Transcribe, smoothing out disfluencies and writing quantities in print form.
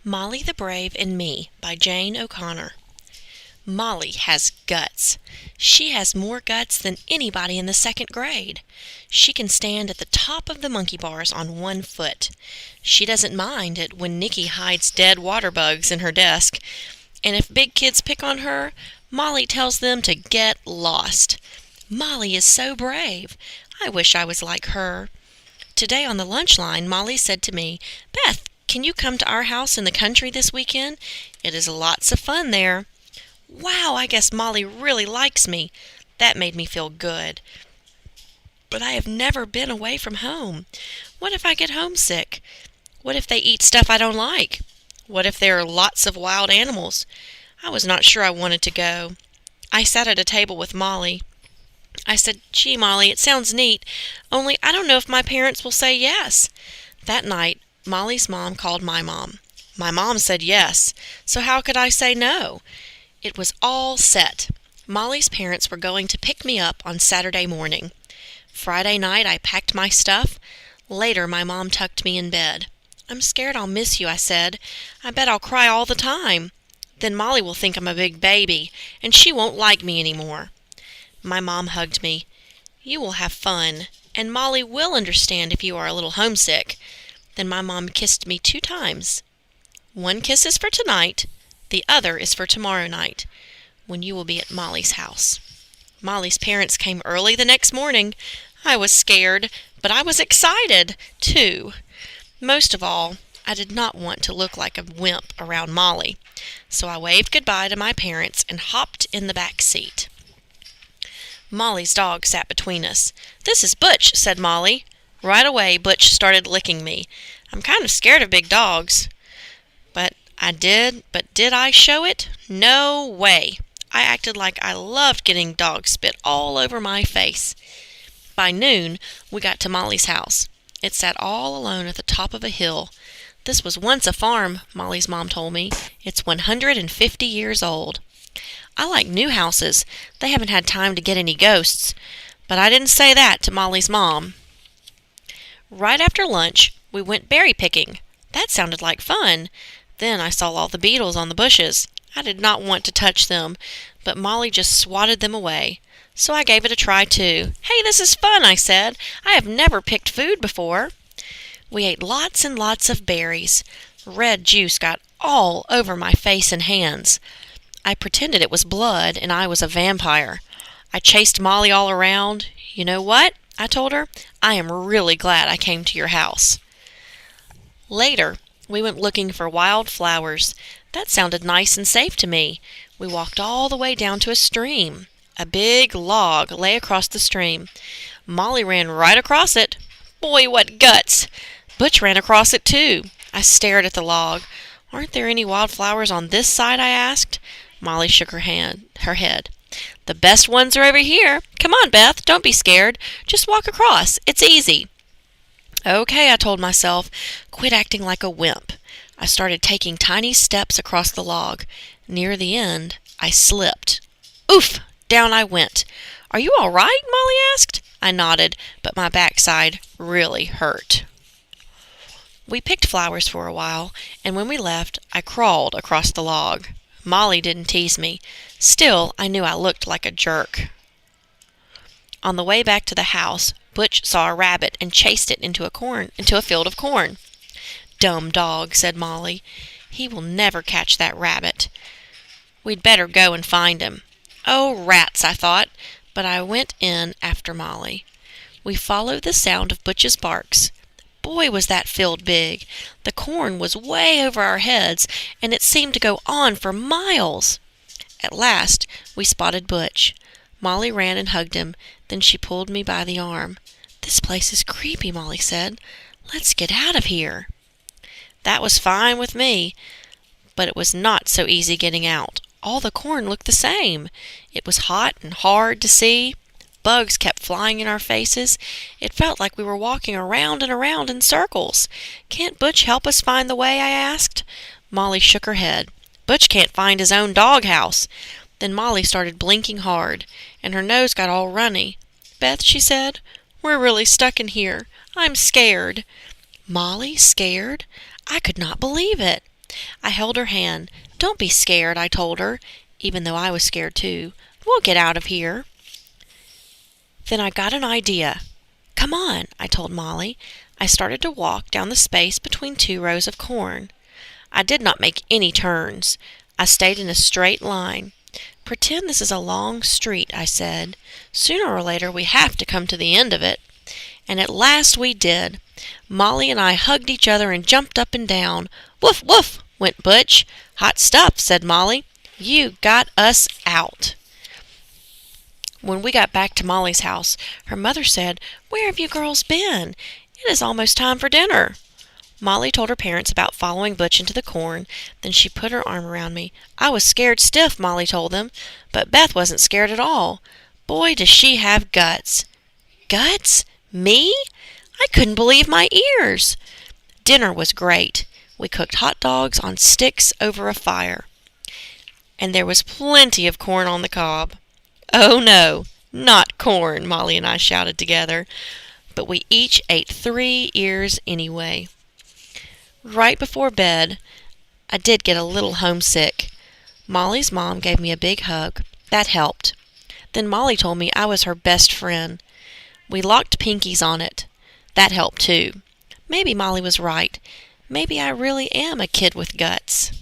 Molly the Brave and Me by Jane O'Connor. Molly has guts. She has more guts than anybody in the second grade. She can stand at the top of the monkey bars on one foot. She doesn't mind it when Nikki hides dead water bugs in her desk. And if big kids pick on her, Molly tells them to get lost. Molly is so brave. I wish I was like her. Today on the lunch line, Molly said to me, "Beth, can you come to our house in the country this weekend? It is lots of fun there." Wow, I guess Molly really likes me. That made me feel good. But I have never been away from home. What if I get homesick? What if they eat stuff I don't like? What if there are lots of wild animals? I was not sure I wanted to go. I sat at a table with Molly. I said, "Gee, Molly, it sounds neat, only I don't know if my parents will say yes." That night, Molly's mom called my mom. My mom said yes, so how could I say no? It was all set. Molly's parents were going to pick me up on Saturday morning. Friday night, I packed my stuff. Later, my mom tucked me in bed. "I'm scared I'll miss you," I said. "I bet I'll cry all the time. Then Molly will think I'm a big baby, and she won't like me anymore." My mom hugged me. "You will have fun, and Molly will understand if you are a little homesick." Then my mom kissed me 2 times. One kiss is for tonight, the other is for tomorrow night, when you will be at Molly's house. Molly's parents came early the next morning. I was scared, but I was excited, too. Most of all, I did not want to look like a wimp around Molly, so I waved goodbye to my parents and hopped in the back seat. Molly's dog sat between us. "This is Butch," said Molly. Right away, Butch started licking me. I'm kind of scared of big dogs. But did I show it? No way. I acted like I loved getting dog spit all over my face. By noon, we got to Molly's house. It sat all alone at the top of a hill. This was once a farm, Molly's mom told me. It's 150 years old. I like new houses. They haven't had time to get any ghosts. But I didn't say that to Molly's mom. Right after lunch, we went berry picking. That sounded like fun. Then I saw all the beetles on the bushes. I did not want to touch them, but Molly just swatted them away. So I gave it a try too. "Hey, this is fun," I said. "I have never picked food before." We ate lots and lots of berries. Red juice got all over my face and hands. I pretended it was blood and I was a vampire. I chased Molly all around. "You know what?" I told her. "I am really glad I came to your house." Later, we went looking for wild flowers. That sounded nice and safe to me. We walked all the way down to a stream. A big log lay across the stream. Molly ran right across it. Boy, what guts! Butch ran across it too. I stared at the log. "Aren't there any wildflowers on this side?" I asked. Molly shook her head. "The best ones are over here. Come on, Beth, don't be scared. Just walk across. It's easy." Okay, I told myself. Quit acting like a wimp. I started taking tiny steps across the log. Near the end, I slipped. Oof! Down I went. "Are you all right?" Molly asked. I nodded, but my backside really hurt. We picked flowers for a while, and when we left, I crawled across the log. Molly didn't tease me. Still, I knew I looked like a jerk. On the way back to the house, Butch saw a rabbit and chased it into a field of corn. "Dumb dog," said Molly. "He will never catch that rabbit. We'd better go and find him." Oh, rats, I thought, but I went in after Molly. We followed the sound of Butch's barks. Boy, was that field big. The corn was way over our heads, and it seemed to go on for miles. At last, we spotted Butch. Molly ran and hugged him. Then she pulled me by the arm. "This place is creepy," Molly said. "Let's get out of here." That was fine with me, but it was not so easy getting out. All the corn looked the same. It was hot and hard to see. Bugs kept flying in our faces. It felt like we were walking around and around in circles. "Can't Butch help us find the way?" I asked. Molly shook her head. "Butch can't find his own doghouse." Then Molly started blinking hard, and her nose got all runny. "Beth," she said, "we're really stuck in here. I'm scared." Molly scared? I could not believe it. I held her hand. "Don't be scared," I told her, even though I was scared too. "We'll get out of here." Then I got an idea. "Come on," I told Molly. I started to walk down the space between 2 rows of corn. I did not make any turns. I stayed in a straight line. "Pretend this is a long street," I said. "Sooner or later we have to come to the end of it." And at last we did. Molly and I hugged each other and jumped up and down. "Woof, woof," went Butch. "Hot stuff," said Molly. "You got us out." When we got back to Molly's house, her mother said, "Where have you girls been? It is almost time for dinner." Molly told her parents about following Butch into the corn. Then she put her arm around me. "I was scared stiff," Molly told them, "but Beth wasn't scared at all. Boy, does she have guts." Guts? Me? I couldn't believe my ears. Dinner was great. We cooked hot dogs on sticks over a fire. And there was plenty of corn on the cob. "Oh no, not corn," Molly and I shouted together. But we each ate 3 ears anyway. Right before bed, I did get a little homesick. Molly's mom gave me a big hug. That helped. Then Molly told me I was her best friend. We locked pinkies on it. That helped too. Maybe Molly was right. Maybe I really am a kid with guts.